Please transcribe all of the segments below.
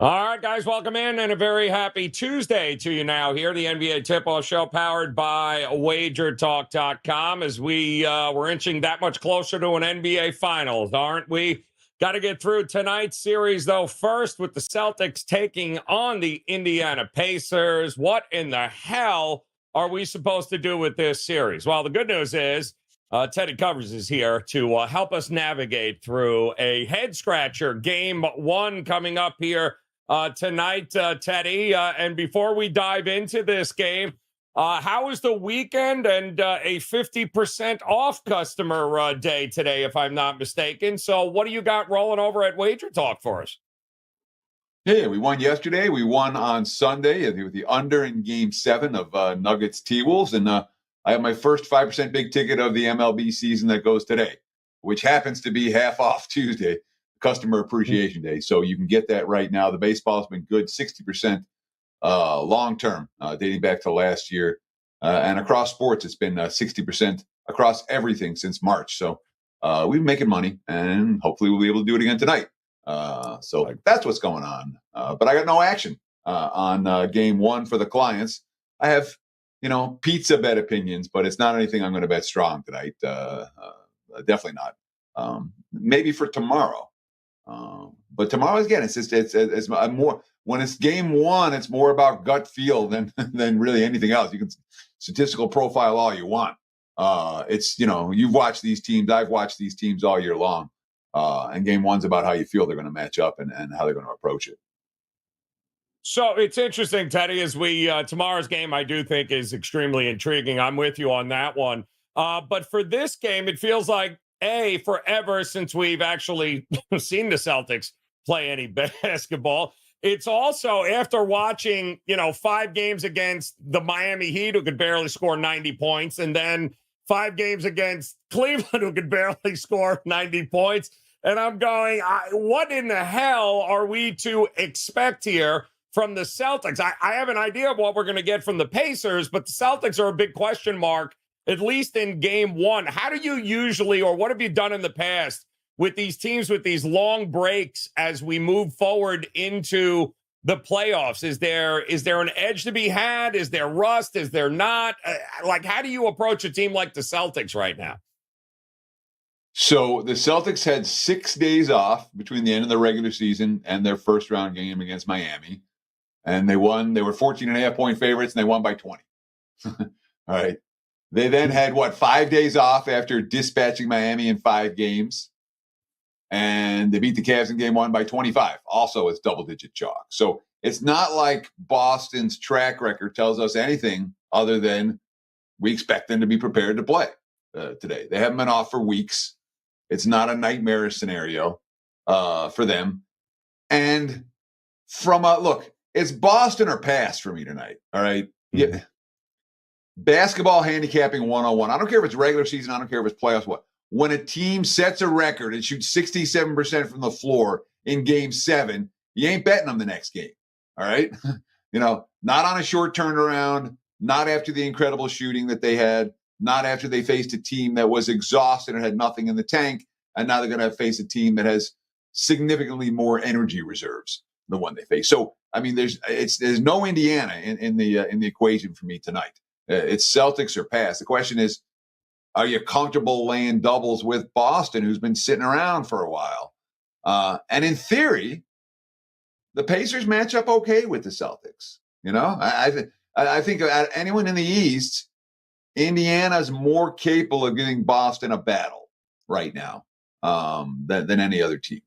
All right, guys, welcome in and a very happy Tuesday to you now here. The NBA Tip-Off Show powered by WagerTalk.com as we're inching that much closer to an NBA Finals, aren't we? Got to get through tonight's series, though, first with the Celtics taking on the Indiana Pacers. What in the hell are we supposed to do with this series? Well, the good news is Teddy Covers is here to help us navigate through a head-scratcher. Game one coming up here tonight, Teddy. And before we dive into this game, how was the weekend and a 50% off customer day today, if I'm not mistaken? So what do you got rolling over at WagerTalk for us? Yeah, we won yesterday. We won on Sunday with the under in Game 7 of Nuggets T-Wolves. And I have my first 5% big ticket of the MLB season that goes today, which happens to be half off Tuesday, Customer Appreciation Day. So you can get that right now. The baseball has been good, 60% long-term, dating back to last year. And across sports, it's been 60% across everything since March. So we've been making money, and hopefully we'll be able to do it again tonight. So that's what's going on. But I got no action on game one for the clients. I have, pizza bet opinions, but it's not anything I'm going to bet strong tonight. Definitely not. Maybe for tomorrow. But tomorrow, again, it's more, when it's game one, it's more about gut feel than really anything else. You can statistical profile all you want. You've watched these teams. I've watched these teams all year long. And game one's about how you feel they're going to match up and how they're going to approach it. So it's interesting, Teddy, as tomorrow's game, I do think is extremely intriguing. I'm with you on that one. But for this game, it feels like, forever since we've actually seen the Celtics play any basketball. It's also after watching, 5 games against the Miami Heat, who could barely score 90 points, and then 5 games against Cleveland, who could barely score 90 points. And I'm going, what in the hell are we to expect here from the Celtics? I have an idea of what we're going to get from the Pacers, but the Celtics are a big question mark, at least in game one. How do you usually, or what have you done in the past with these teams with these long breaks as we move forward into the playoffs? Is there an edge to be had? Is there rust? Is there not? How do you approach a team like the Celtics right now? So the Celtics had 6 days off between the end of the regular season and their first round game against Miami. And they won. They were 14.5-point favorites, and they won by 20. All right. They then had, 5 days off after dispatching Miami in 5 games. And they beat the Cavs in game 1 by 25. Also, it's double-digit chalk. So it's not like Boston's track record tells us anything other than we expect them to be prepared to play today. They haven't been off for weeks. It's not a nightmare scenario for them. And look, it's Boston or pass for me tonight. All right. Mm-hmm. Yeah. Basketball handicapping 101. I don't care if it's regular season. I don't care if it's playoffs. When a team sets a record and shoots 67% from the floor in game 7, you ain't betting them the next game. All right. Not on a short turnaround, not after the incredible shooting that they had, not after they faced a team that was exhausted and had nothing in the tank. And now they're going to face a team that has significantly more energy reserves than the one they face. So, I mean, there's no Indiana in the equation for me tonight. It's Celtics or pass. The question is, are you comfortable laying doubles with Boston, who's been sitting around for a while? And in theory, the Pacers match up okay with the Celtics. I think anyone in the East, Indiana's more capable of giving Boston a battle right now than any other team,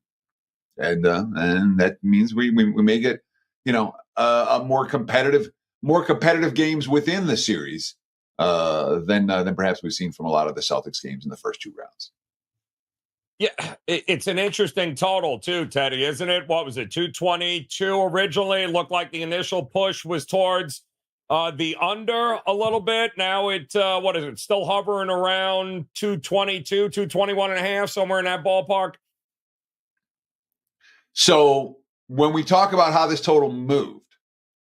and that means we may get a more competitive games within the series than perhaps we've seen from a lot of the Celtics games in the first 2 rounds. Yeah, it's an interesting total too, Teddy, isn't it? What was it, 222 originally? It looked like the initial push was towards the under a little bit. Now what is it? Still hovering around 222, 221 and a half, somewhere in that ballpark. So when we talk about how this total moved,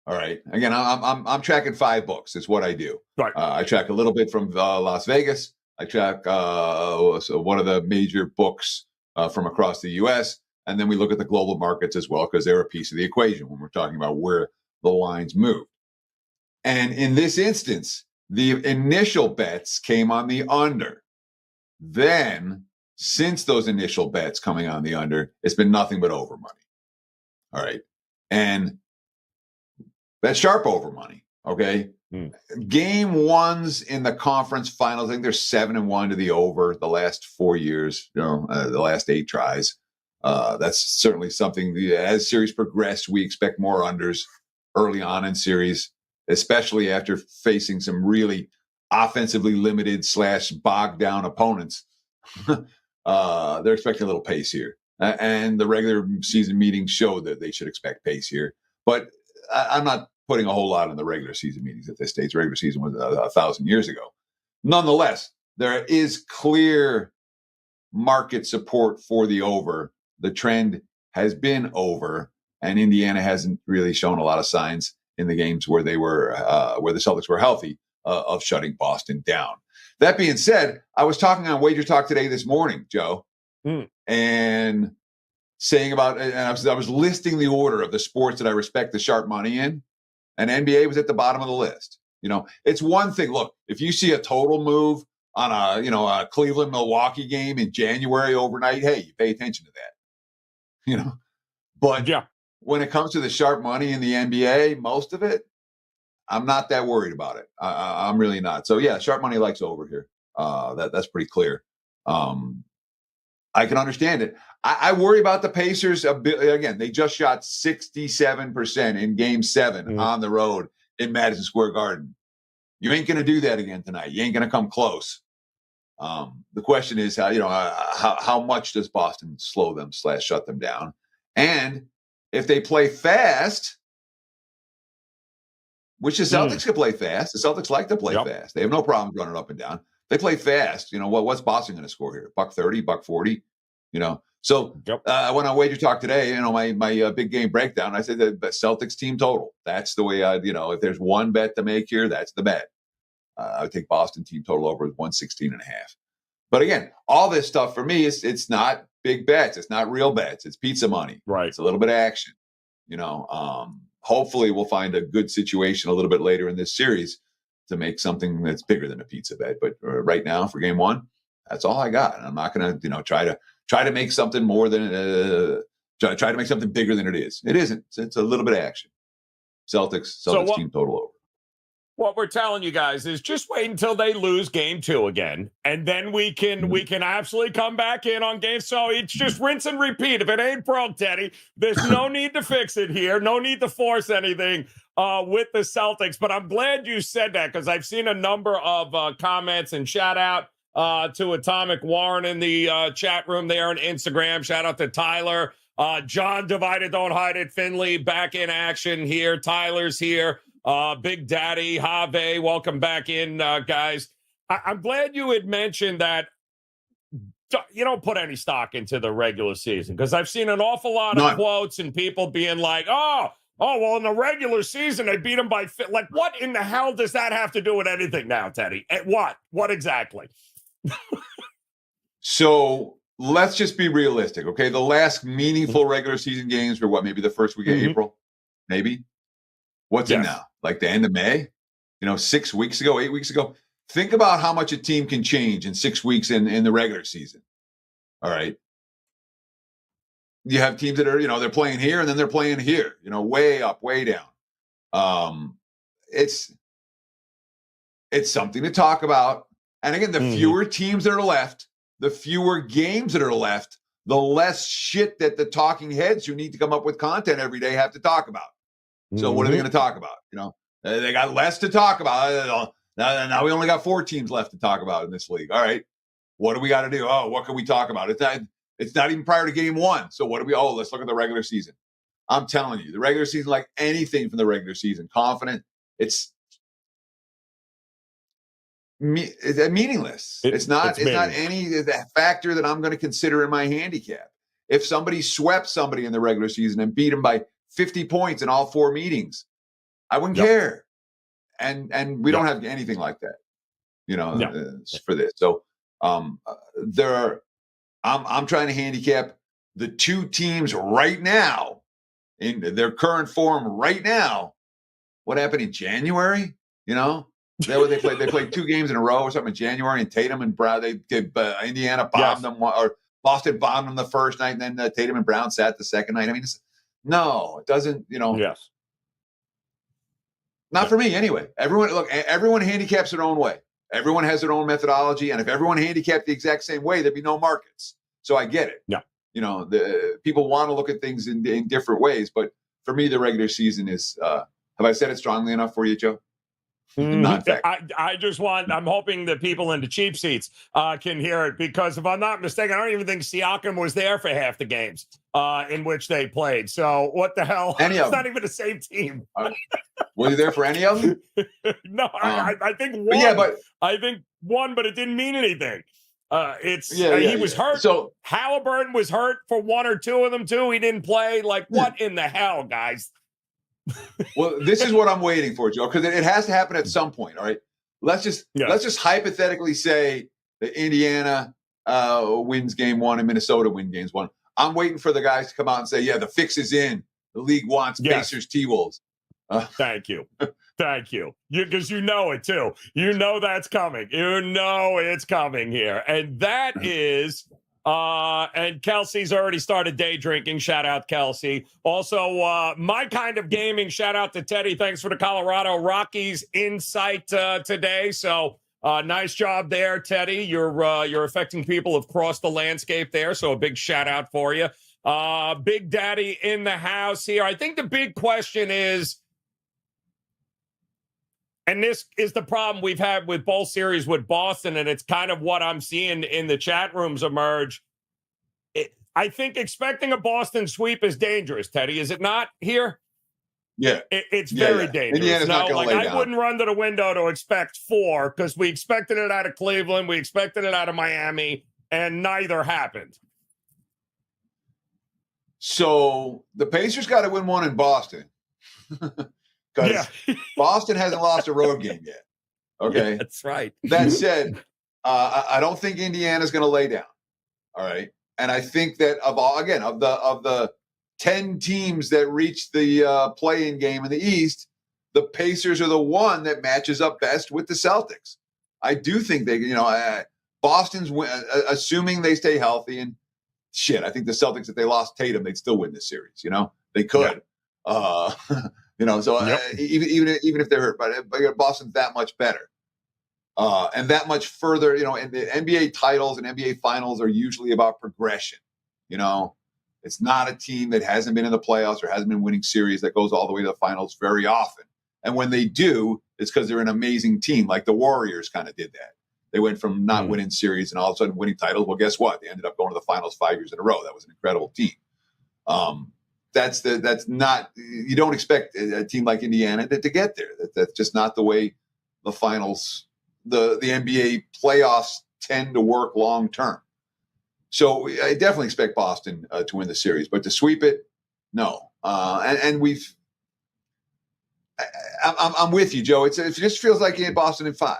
all right, again, I'm tracking 5 books. It's what I do. Right. I track a little bit from Las Vegas. I track one of the major books from across the U.S. And then we look at the global markets as well, because they're a piece of the equation when we're talking about where the lines move. And in this instance, the initial bets came on the under. Then, since those initial bets coming on the under, it's been nothing but over money. All right. And that's sharp over money. Okay. Game ones in the conference finals, I think they're 7-1 to the over the last 4 years, the last 8 tries. That's certainly something. As series progress, we expect more unders early on in series, especially after facing some really offensively limited / bogged down opponents. They're expecting a little pace here. And the regular season meetings show that they should expect pace here. But I'm not putting a whole lot in the regular season meetings at this stage. Regular season was 1,000 years ago. Nonetheless, there is clear market support for the over. The trend has been over, and Indiana hasn't really shown a lot of signs in the games where they were where the Celtics were healthy of shutting Boston down. That being said, I was talking on WagerTalk today this morning, Joe, and saying about, and I was listing the order of the sports that I respect the sharp money in, and NBA was at the bottom of the list. It's one thing. Look, if you see a total move on a Cleveland Milwaukee game in January overnight, hey, you pay attention to that. But when it comes to the sharp money in the NBA, most of it, I'm not that worried about it. I'm really not. So yeah, sharp money likes over here. That's pretty clear. I can understand it. I worry about the Pacers a bit. Again, they just shot 67% in Game 7 on the road in Madison Square Garden. You ain't going to do that again tonight. You ain't going to come close. The question is how much does Boston slow them / shut them down? And if they play fast, which the Celtics can play fast. The Celtics like to play fast. They have no problem running up and down. They play fast. What's Boston going to score here? $130, $140. So I went on WagerTalk today. My big game breakdown. I said the Celtics team total. That's the way if there's one bet to make here, that's the bet. I would take Boston team total over 116.5. But again, all this stuff for me it's not big bets. It's not real bets. It's pizza money. Right. It's a little bit of action. Hopefully we'll find a good situation a little bit later in this series to make something that's bigger than a pizza bet. But right now for game one, that's all I got. And I'm not going to, try to make something more than try to make something bigger than it is. It isn't. It's a little bit of action. Celtics team total over. What we're telling you guys is just wait until they lose game 2 again, and then we can absolutely come back in on game. So it's just rinse and repeat. If it ain't broke, Teddy, there's no need to fix it here. No need to force anything with the Celtics. But I'm glad you said that, because I've seen a number of comments, and shout out to Atomic Warren in the chat room there on Instagram. Shout out to Tyler. John Divided Don't Hide It. Finley back in action here. Tyler's here. Big Daddy, Have, welcome back in, guys. I'm glad you had mentioned that you don't put any stock into the regular season, because I've seen an awful lot of quotes and people being like, oh, well, in the regular season, they beat them by like, what in the hell does that have to do with anything now, Teddy? What exactly? So let's just be realistic, okay? The last meaningful regular season games were maybe the first week of April, maybe? What's in now? Like the end of May? 6 weeks ago, 8 weeks ago? Think about how much a team can change in 6 weeks in the regular season. All right. You have teams that are, they're playing here and then they're playing here, way up, way down. It's something to talk about. And again, the fewer teams that are left, the fewer games that are left, the less shit that the talking heads who need to come up with content every day have to talk about. So what are they going to talk about? They got less to talk about. Now we only got 4 teams left to talk about in this league. All right. What do we got to do? Oh, what can we talk about? It's not even prior to game 1. So let's look at the regular season. I'm telling you, the regular season, like anything from the regular season, confident, it's meaningless. It's not any factor that I'm going to consider in my handicap. If somebody swept somebody in the regular season and beat them by 50 points in all 4 meetings, I wouldn't care. And we don't have anything like that, for this. So I'm trying to handicap the two teams right now in their current form right now, what happened in January? You know, they played 2 games in a row or something in January, and Tatum and Brown, Indiana bombed them, or Boston bombed them the first night, and then Tatum and Brown sat the second night. I mean, no, it doesn't, Yes. Not for me anyway. Everyone handicaps their own way. Everyone has their own methodology, and if everyone handicapped the exact same way, there'd be no markets. So I get it. Yeah. The people want to look at things in different ways, but for me, the regular season is. Have I said it strongly enough for you, Joe? I'm hoping that people in the cheap seats can hear it, because if I'm not mistaken, I don't even think Siakam was there for half the games in which they played. So what the hell? It's not even the same team. Was he there for any of them? No, I think one. I think one, but it didn't mean anything. He was hurt. So Halliburton was hurt for 1 or 2 of them too. He didn't play. Like, what in the hell, guys? Well, this is what I'm waiting for, Joe, because it has to happen at some point. All right, let's just hypothetically say that Indiana wins game 1 and Minnesota win games 1. I'm waiting for the guys to come out and say, "Yeah, the fix is in. The league wants Pacers T-Wolves." Thank you, because you know it too. You know that's coming. You know it's coming here, and that is. And Kelsey's already started day drinking. Shout out, Kelsey. Also, my kind of gaming. Shout out to Teddy. Thanks for the Colorado Rockies insight today. So nice job there, Teddy. You're affecting people across the landscape there. So a big shout out for you. Big Daddy in the house here. I think the big question is, and this is the problem we've had with both series with Boston, and it's kind of what I'm seeing in the chat rooms emerge. I think expecting a Boston sweep is dangerous, Teddy. Is it not here? Yeah. It's very dangerous. Indiana's not gonna lay down. I wouldn't run to the window to expect 4, because we expected it out of Cleveland. We expected it out of Miami, and neither happened. So the Pacers got to win 1 in Boston. Because Boston hasn't lost a road game yet. Okay. Yeah, that's right. That said, I don't think Indiana's going to lay down. All right. And I think that of the 10 teams that reached the play-in game in the East, the Pacers are the one that matches up best with the Celtics. I do think Boston's assuming they stay healthy, and I think the Celtics, if they lost Tatum, they'd still win this series. They could. Yeah. Even if they're hurt, but Boston's that much better, and that much further. And the NBA titles and NBA finals are usually about progression. It's not a team that hasn't been in the playoffs or hasn't been winning series that goes all the way to the finals very often. And when they do, it's because they're an amazing team, like the Warriors kind of did that. They went from not winning series and all of a sudden winning titles. Well, guess what? They ended up going to the finals 5 years in a row. That was an incredible team. That's not, you don't expect a team like Indiana to get there. That's just not the way the finals, the NBA playoffs tend to work long term. So I definitely expect Boston to win the series, but to sweep it, no. I'm with you, Joe. It just feels like Boston in 5.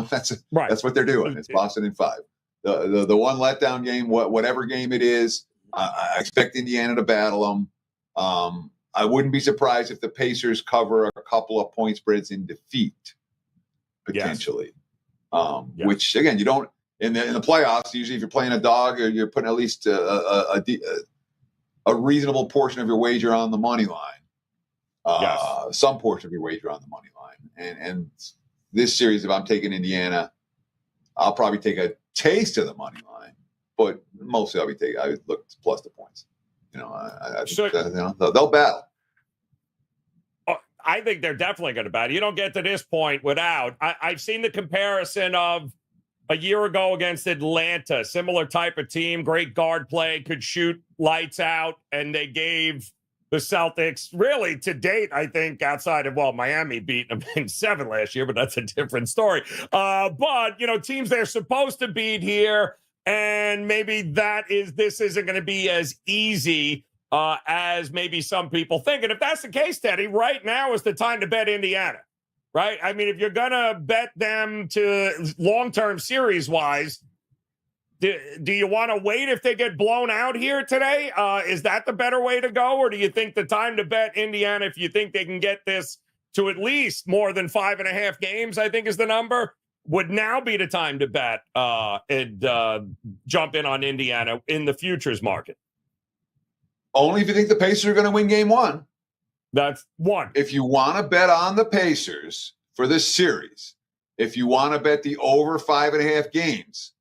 That's what they're doing. It's Boston in 5. The one letdown game, whatever game it is, I expect Indiana to battle them. I wouldn't be surprised if the Pacers cover a couple of point spreads in defeat, potentially. Which again, you don't in the playoffs. Usually, if you're playing a dog, or you're putting at least a reasonable portion of your wager on the money line. Some portion of your wager on the money line, and this series, if I'm taking Indiana, I'll probably take a taste of the money line, but mostly I would look to plus the points. They'll battle. I think they're definitely going to battle. You don't get to this point without. I've seen the comparison of a year ago against Atlanta, similar type of team, great guard play, could shoot lights out, and they gave the Celtics, really to date, I think, outside of, Miami beating them in 7 last year, but that's a different story. But teams they're supposed to beat here. And maybe this isn't going to be as easy as maybe some people think. And if that's the case, Teddy, right now is the time to bet Indiana, right? I mean, if you're going to bet them to long-term series-wise, Do you want to wait if they get blown out here today? Is that the better way to go? Or do you think the time to bet Indiana, if you think they can get this to at least more than 5.5 games, I think is the number, would now be the time to bet and jump in on Indiana in the futures market? Only if you think the Pacers are going to win game one. That's one. If you want to bet on the Pacers for this series, if you want to bet the over 5.5 games,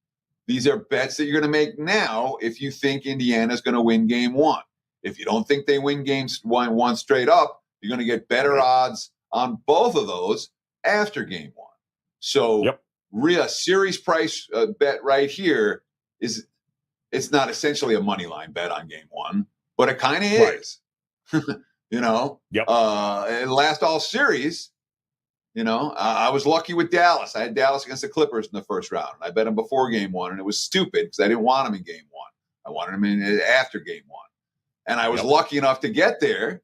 these are bets that you're going to make now if you think Indiana's going to win game one. If you don't think they win games one straight up, you're going to get better odds on both of those after game one. So real series price bet right here is, it's not essentially a money line bet on game one, but it kind of is. You know, it last all series. You know, I was lucky with Dallas. I had Dallas against the Clippers in the first round. I bet them before game one, and it was stupid because I didn't want them in game one. I wanted them in after game one. And I was lucky enough to get there,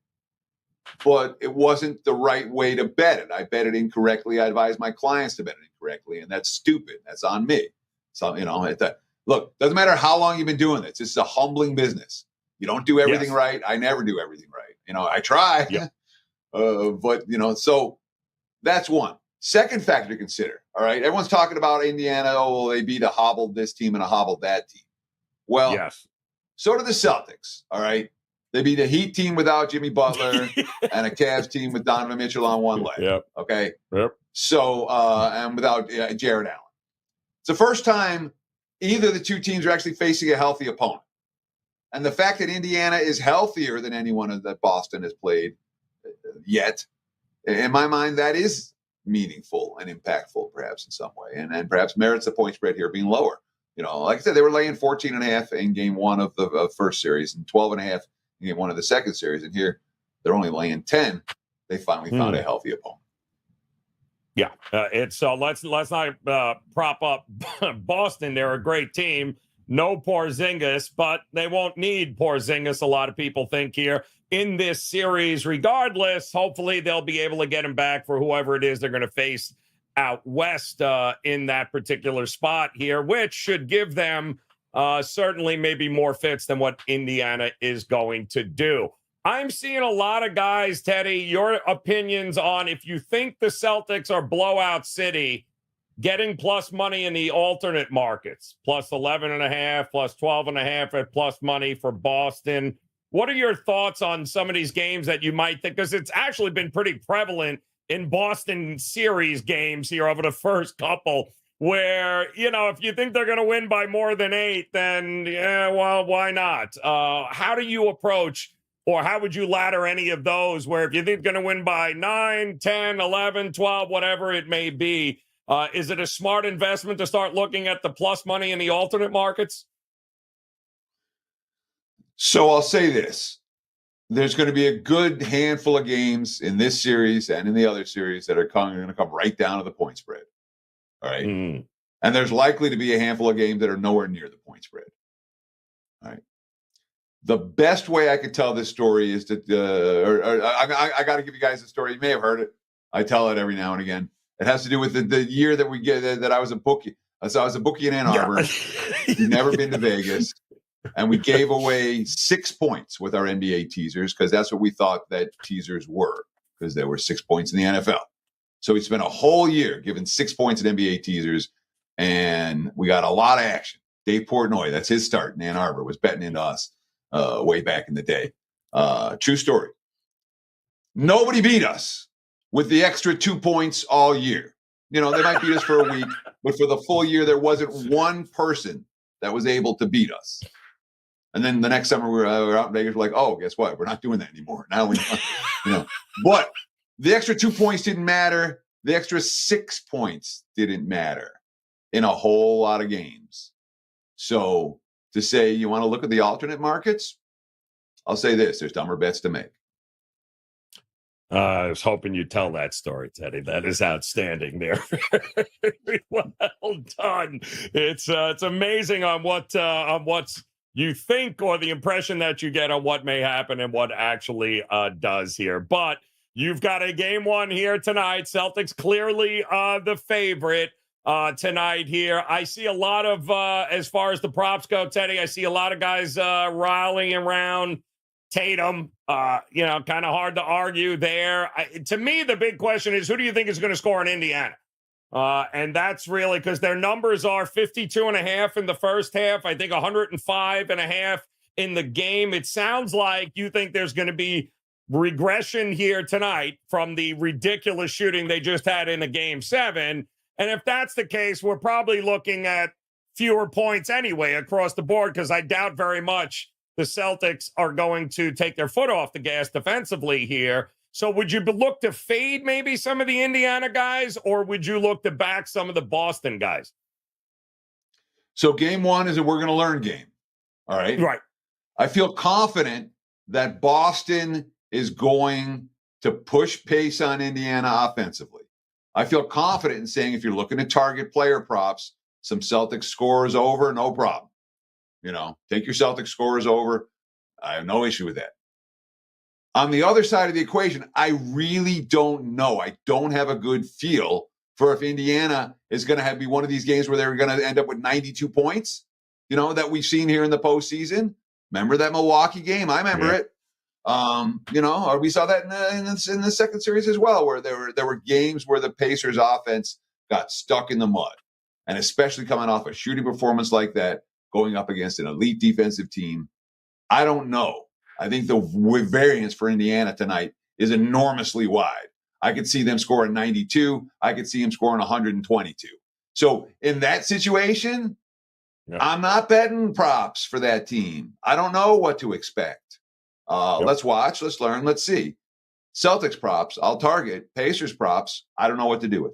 but it wasn't the right way to bet it. I bet it incorrectly. I advised my clients to bet it incorrectly, and that's stupid. That's on me. So, you know, look, doesn't matter how long you've been doing this. It's a humbling business. You don't do everything right. I never do everything right. You know, I try, but, you know, so that's one. Second factor to consider. All right. Everyone's talking about Indiana. Oh, they beat a hobbled this team and a hobbled that team. Well, so did the Celtics. All right. They beat a Heat team without Jimmy Butler and a Cavs team with Donovan Mitchell on one leg. Okay. So, and without Jared Allen. It's the first time either of the two teams are actually facing a healthy opponent. And the fact that Indiana is healthier than anyone that Boston has played yet, in my mind, that is meaningful and impactful, perhaps in some way, and perhaps merits the point spread here being lower. You know, like I said, they were laying 14.5 in game one of the first series and 12.5 in game one of the second series, and here they're only laying 10. They finally found a healthy opponent. Yeah, it's let's not prop up Boston. They're a great team. No Porzingis, but they won't need Porzingis, a lot of people think here, in this series. Regardless, hopefully they'll be able to get him back for whoever it is they're going to face out west in that particular spot here, which should give them certainly maybe more fits than what Indiana is going to do. I'm seeing a lot of guys, Teddy, your opinions on if you think the Celtics are blowout city, getting plus money in the alternate markets, plus 11.5, plus 12.5 at plus money for Boston. What are your thoughts on some of these games that you might think, because it's actually been pretty prevalent in Boston series games here over the first couple where, you know, if you think they're going to win by more than 8, then, yeah, well, why not? How do you approach, or how would you ladder any of those where if you think they're going to win by 9, 10, 11, 12, whatever it may be, is it a smart investment to start looking at the plus money in the alternate markets? So I'll say this. There's going to be a good handful of games in this series and in the other series that are going to come right down to the point spread. All right. And there's likely to be a handful of games that are nowhere near the point spread. All right. The best way I could tell this story is to, I got to give you guys a story. You may have heard it. I tell it every now and again. It has to do with the year that we get that I was a bookie. So I was a bookie in Ann Arbor. We've never been to Vegas. And we gave away 6 points with our NBA teasers because that's what we thought that teasers were, because there were 6 points in the NFL. So we spent a whole year giving 6 points in NBA teasers, and we got a lot of action. Dave Portnoy, that's his start in Ann Arbor, was betting into us way back in the day. True story. Nobody beat us with the extra 2 points all year. You know, they might beat us for a week, but for the full year, there wasn't one person that was able to beat us. And then the next summer we were out in Vegas. We're like, oh, guess what? We're not doing that anymore. Now we, you know. But the extra 2 points didn't matter. The extra 6 points didn't matter in a whole lot of games. So to say you want to look at the alternate markets, I'll say this: there's dumber bets to make. I was hoping you'd tell that story, Teddy. That is outstanding there. Very well done. It's amazing on what's you think or the impression that you get on what may happen and what actually does here. But you've got a game one here tonight. Celtics clearly the favorite. tonight here. I see a lot of, as far as the props go, Teddy, I see a lot of guys rallying around Tatum. Kind of hard to argue there. To me, the big question is, who do you think is going to score in Indiana? And that's really because their numbers are 52.5 in the first half. I think 105.5 in the game. It sounds like you think there's going to be regression here tonight from the ridiculous shooting they just had in a game 7. And if that's the case, we're probably looking at fewer points anyway across the board, because I doubt very much the Celtics are going to take their foot off the gas defensively here. So would you look to fade maybe some of the Indiana guys, or would you look to back some of the Boston guys? So game 1 is a we're going to learn game. All right. Right. I feel confident that Boston is going to push pace on Indiana offensively. I feel confident in saying if you're looking at target player props, some Celtics scores over, no problem. Take your Celtics scores over. I have no issue with that. On the other side of the equation, I really don't know. I don't have a good feel for if Indiana is going to be one of these games where they're going to end up with 92 points, that we've seen here in the postseason. Remember that Milwaukee game? I remember it. Or we saw that in the second series as well, where there were games where the Pacers offense got stuck in the mud, and especially coming off a shooting performance like that, going up against an elite defensive team. I don't know. I think the variance for Indiana tonight is enormously wide. I could see them scoring 92. I could see them scoring 122. So in that situation, I'm not betting props for that team. I don't know what to expect. Let's watch, let's learn, let's see. Celtics props, I'll target. Pacers props, I don't know what to do with.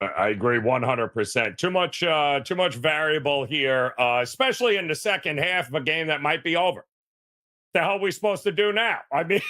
I agree 100%. Too much variable here, especially in the second half of a game that might be over. The hell are we supposed to do now? I mean,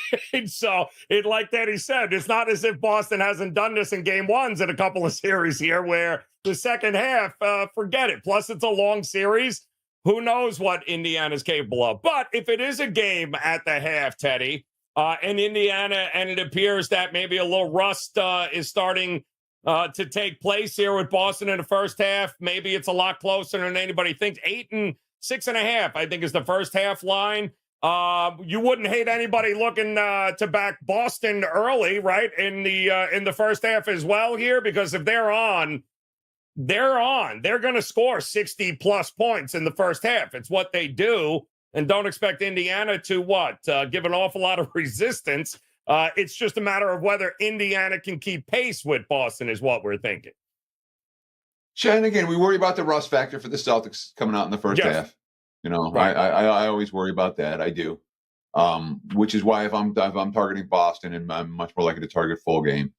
like Daddy said, it's not as if Boston hasn't done this in game 1s in a couple of series here, where the second half, forget it. Plus, it's a long series. Who knows what Indiana's capable of? But if it is a game at the half, Teddy, and Indiana, and it appears that maybe a little rust is starting to take place here with Boston in the first half, maybe it's a lot closer than anybody thinks. 8 and 6.5, I think, is the first half line. You wouldn't hate anybody looking to back Boston early, right? In the first half as well here, because if they're on. They're going to score 60 plus points in the first half. It's what they do. And don't expect Indiana to give an awful lot of resistance. It's just a matter of whether Indiana can keep pace with Boston is what we're thinking. And again, we worry about the rust factor for the Celtics coming out in the first half. Right. I always worry about that. I do. Which is why if I'm targeting Boston, and I'm much more likely to target full game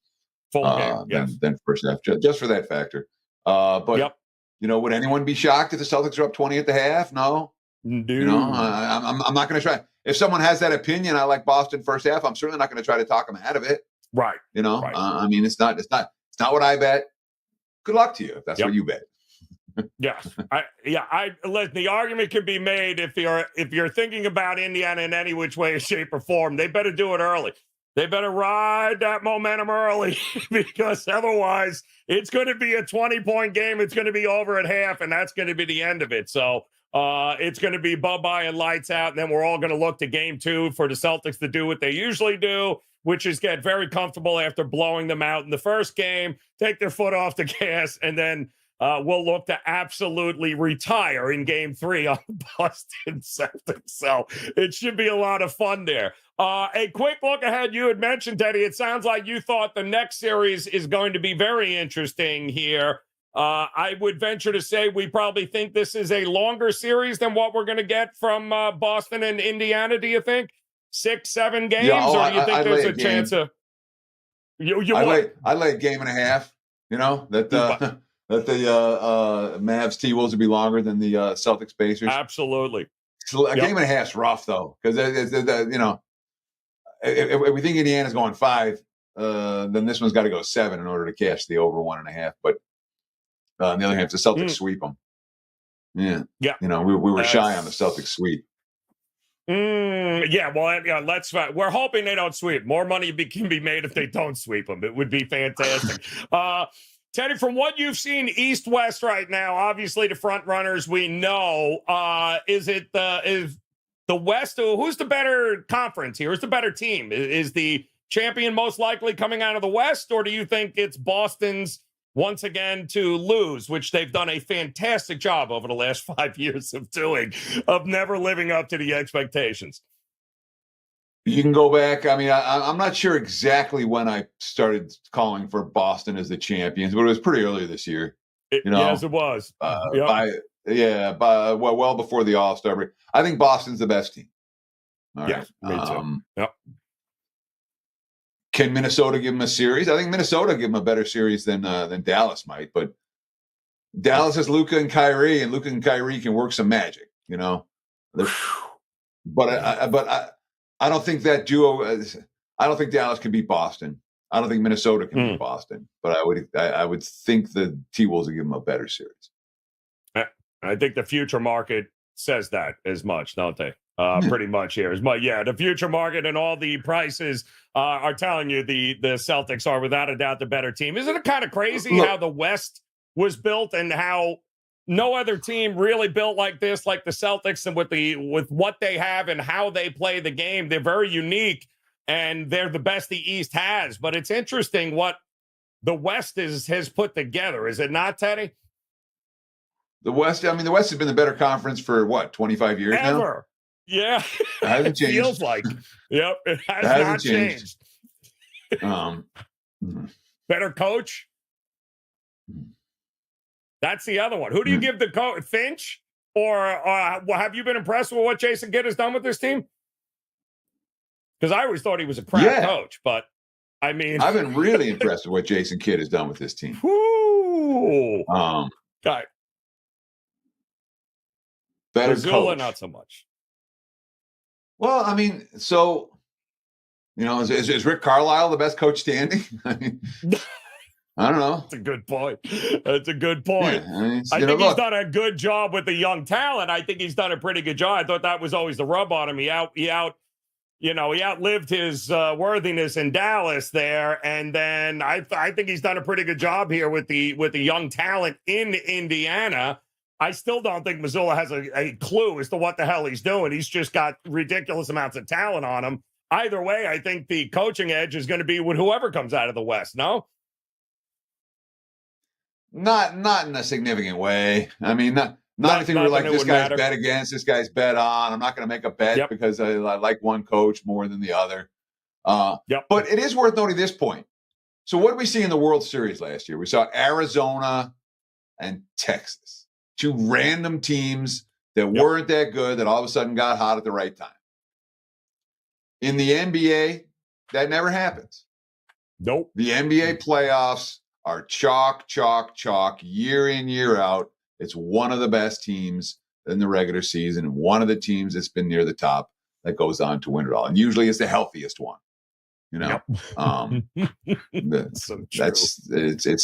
than first half, just for that factor. But would anyone be shocked if the Celtics are up 20 at the half? No. I'm not going to try. If someone has that opinion, I like Boston first half, I'm certainly not going to try to talk them out of it. Right. Right. I mean, it's not what I bet. Good luck to you if that's what you bet. Yes. Listen, the argument can be made if you're thinking about Indiana in any which way, shape, or form, they better do it early. They better ride that momentum early, because otherwise it's going to be a 20-point game. It's going to be over at half, and that's going to be the end of it. So it's going to be bye-bye and lights out, and then we're all going to look to game 2 for the Celtics to do what they usually do, which is get very comfortable after blowing them out in the first game, take their foot off the gas, and then we'll look to absolutely retire in game 3 on Boston Celtics. So it should be a lot of fun there. A quick look ahead. You had mentioned, Teddy, it sounds like you thought the next series is going to be very interesting here. I would venture to say we probably think this is a longer series than what we're going to get from Boston and Indiana. Do you think 6-7 games, or do you think there's a chance of I lay a game and a half? That the Mavs T-Wolves would be longer than the Celtics Pacers. Absolutely. A game and a half's rough though, because if we think Indiana's going 5, then this one's got to go 7 in order to cash the over 1.5. But on the other hand, if the Celtics sweep them, we were shy on the Celtics sweep. Let's. We're hoping they don't sweep. More money can be made if they don't sweep them. It would be fantastic. Teddy, from what you've seen East-West right now, obviously the front runners we know. Is the West? Who's the better conference here? Who's the better team? Is the champion most likely coming out of the West, or do you think it's Boston's once again to lose, which they've done a fantastic job over the last 5 years of doing, of never living up to the expectations? You can go back. I mean, I'm not sure exactly when I started calling for Boston as the champions, but it was pretty early this year. Yes, it was. Yep. Well before the All-Star break. I think Boston's the best team. All right. Me too. Yep. Can Minnesota give them a series? I think Minnesota give them a better series than Dallas might. But Dallas has Luka and Kyrie, and Luka and Kyrie can work some magic. But I don't think that duo. I don't think Dallas can beat Boston. I don't think Minnesota can beat Boston. But I would think the T-Wolves will give them a better series. I think the future market says that as much, don't they? Pretty much here. The future market and all the prices are telling you the Celtics are without a doubt the better team. Isn't it kind of crazy how the West was built and how no other team really built like this, like the Celtics, and with what they have and how they play the game? They're very unique, and they're the best the East has. But it's interesting what the West has put together. Is it not, Teddy? The West has been the better conference for 25 years now? Yeah. It hasn't changed. Feels like. Yep. It has not changed. Better coach? That's the other one. Who do you give the coach? Finch? Or have you been impressed with what Jason Kidd has done with this team? Because I always thought he was a crap coach, but I mean, I've been really impressed with what Jason Kidd has done with this team. Whoo! Better Missoula, coach. not so much. Well, I mean, so is Rick Carlisle the best coach standing? I mean, I don't know. That's a good point. That's a good point. Yeah, I think he's done a good job with the young talent. I think he's done a pretty good job. I thought that was always the rub on him. He outlived his worthiness in Dallas there, and then I think he's done a pretty good job here with the young talent in Indiana. I still don't think Missoula has a clue as to what the hell he's doing. He's just got ridiculous amounts of talent on him. Either way, I think the coaching edge is going to be with whoever comes out of the West. No, not in a significant way. I mean, not anything where like this guy's bet against, this guy's bet on. I'm not going to make a bet because I like one coach more than the other. But it is worth noting this point. So what did we see in the World Series last year? We saw Arizona and Texas. Two random teams that weren't that good that all of a sudden got hot at the right time. In the NBA, that never happens. Nope. The NBA playoffs are chalk, year in, year out. It's one of the best teams in the regular season, and one of the teams that's been near the top that goes on to win it all. And usually it's the healthiest one. It's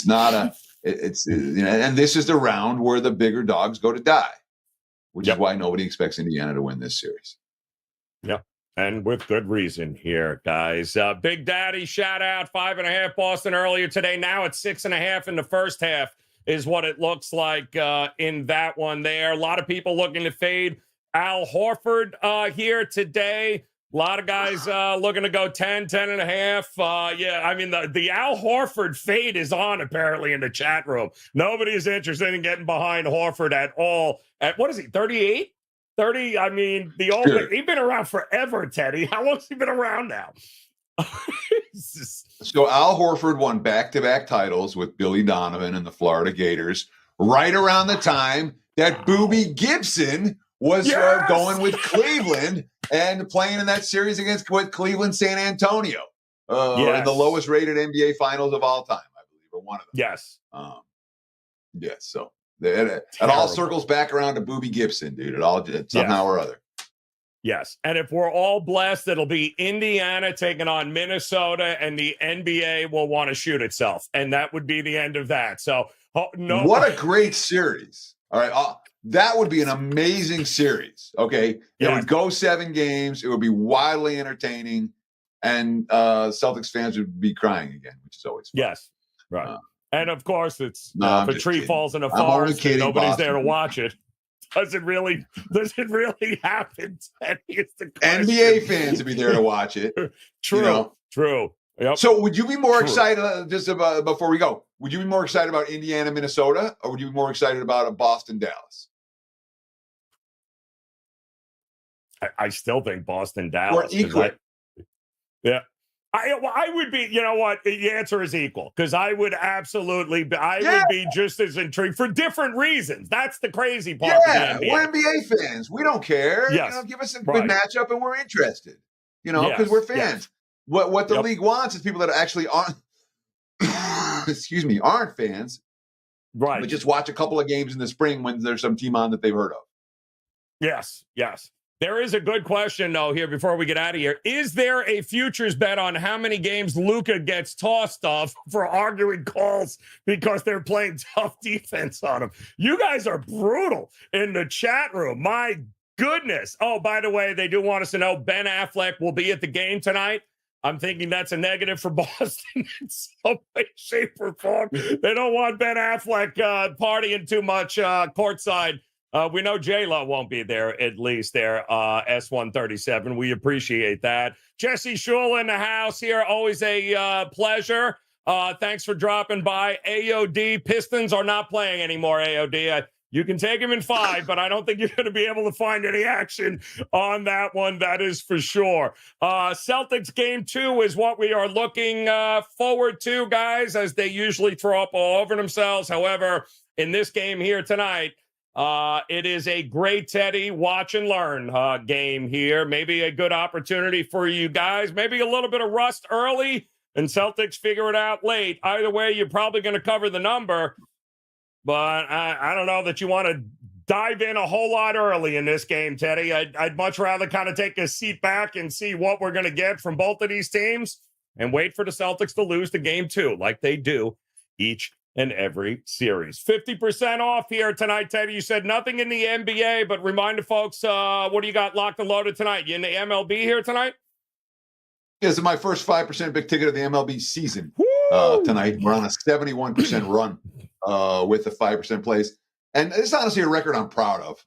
not a and this is the round where the bigger dogs go to die, which is why nobody expects Indiana to win this series. Yeah, and with good reason here, guys. Big Daddy shout out 5.5 Boston earlier today. Now it's 6.5 in the first half is what it looks like in that one there. A lot of people looking to fade Al Horford here today. A lot of guys looking to go 10.5. I mean, the Al Horford fade is on apparently in the chat room. Nobody is interested in getting behind Horford at all. At what is he, 38? 30? I mean, he's been around forever, Teddy. How long has he been around now? So Al Horford won back-to-back titles with Billy Donovan and the Florida Gators right around the time that Boobie Gibson was going with Cleveland and playing in that series against Cleveland San Antonio in the lowest rated NBA finals of all time, I believe, or one of them. Yes. So it all circles back around to Boobie Gibson, dude. It all somehow or other. Yes. And if we're all blessed, it'll be Indiana taking on Minnesota, and the NBA will want to shoot itself. And that would be the end of that. So, what a great series. All right. That would be an amazing series. Okay. It would go 7 games. It would be wildly entertaining. And Celtics fans would be crying again, which is always fun. Yes. Right. And of course, it's No, if I'm a just tree kidding. falls in a I'm only forest and kidding, nobody's there to Boston. watch it. Does it really happen? Teddy? It's the question. NBA fans would be there to watch it. True. You know? True. Yep. So would you be more True. excited, just about, before we go, would you be more excited about Indiana, Minnesota, or would you be more excited about a Boston, Dallas? I still think Boston, Or Dallas. equal? Yeah. I would be, you know what? The answer is equal because I would absolutely, would be just as intrigued for different reasons. That's the crazy part. Yeah, of the NBA. we're NBA fans. We don't care. Yes. You know, give us a good matchup and we're interested. You know, because we're fans. Yes. What the league wants is people that actually aren't, aren't fans. Right. But just watch a couple of games in the spring when there's some team on that they've heard of. Yes. There is a good question, though, here before we get out of here. Is there a futures bet on how many games Luka gets tossed off for arguing calls because they're playing tough defense on him? You guys are brutal in the chat room. My goodness. Oh, by the way, they do want us to know Ben Affleck will be at the game tonight. I'm thinking that's a negative for Boston in some way, shape, or form. They don't want Ben Affleck partying too much courtside. We know J-Lo won't be there, at least there, S137. We appreciate that. Jesse Shule in the house here. Always a pleasure. Thanks for dropping by. AOD, Pistons are not playing anymore, AOD. You can take him in 5, but I don't think you're going to be able to find any action on that one. That is for sure. Celtics game 2 is what we are looking forward to, guys, as they usually throw up all over themselves. However, in this game here tonight, it is a great Teddy watch and learn game here. Maybe a good opportunity for you guys. Maybe a little bit of rust early and Celtics figure it out late. Either way, you're probably going to cover the number. But I don't know that you want to dive in a whole lot early in this game, Teddy. I'd much rather kind of take a seat back and see what we're going to get from both of these teams and wait for the Celtics to lose the game 2 like they do each and every series. 50% off here tonight, Teddy. You said nothing in the NBA, but remind the folks, what do you got locked and loaded tonight? You in the MLB here tonight? This is my first 5% big ticket of the MLB season tonight. We're on a 71% run with the 5% plays. And it's honestly a record I'm proud of,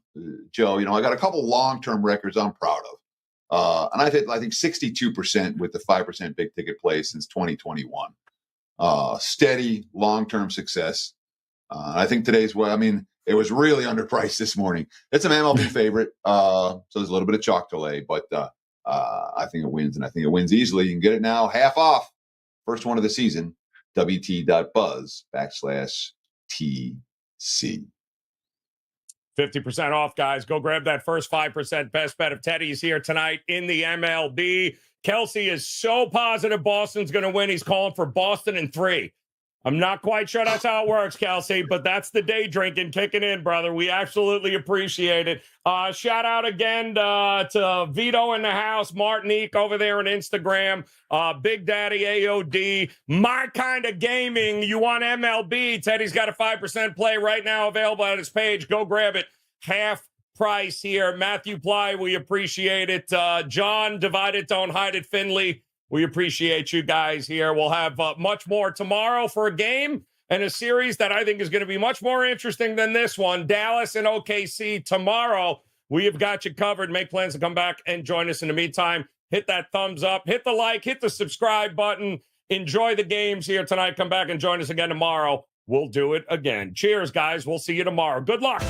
Joe. You know, I got a couple long-term records I'm proud of. And I've hit, I think, 62% with the 5% big ticket plays since 2021. Steady, long-term success. I think today's it was really underpriced this morning. It's an MLB favorite, so there's a little bit of chalk delay, but I think it wins, and I think it wins easily. You can get it now half off. First one of the season, WT.buzz/TC. 50% off, guys. Go grab that first 5% best bet of Teddy's here tonight in the MLB. Kelsey is so positive Boston's going to win. He's calling for Boston in 3. I'm not quite sure that's how it works, Kelsey, but that's the day drinking kicking in, brother. We absolutely appreciate it. Shout out again to Vito in the house, Martinique over there on Instagram, Big Daddy AOD, My Kind of Gaming. You want MLB? Teddy's got a 5% play right now available at his page. Go grab it. Half price here. Matthew Ply, we appreciate it. John, Divide It, Don't Hide It, Finley. We appreciate you guys here. We'll have much more tomorrow for a game and a series that I think is going to be much more interesting than this one. Dallas and OKC tomorrow. We have got you covered. Make plans to come back and join us. In the meantime, hit that thumbs up, hit the like, hit the subscribe button. Enjoy the games here tonight. Come back and join us again tomorrow. We'll do it again. Cheers, guys. We'll see you tomorrow. Good luck.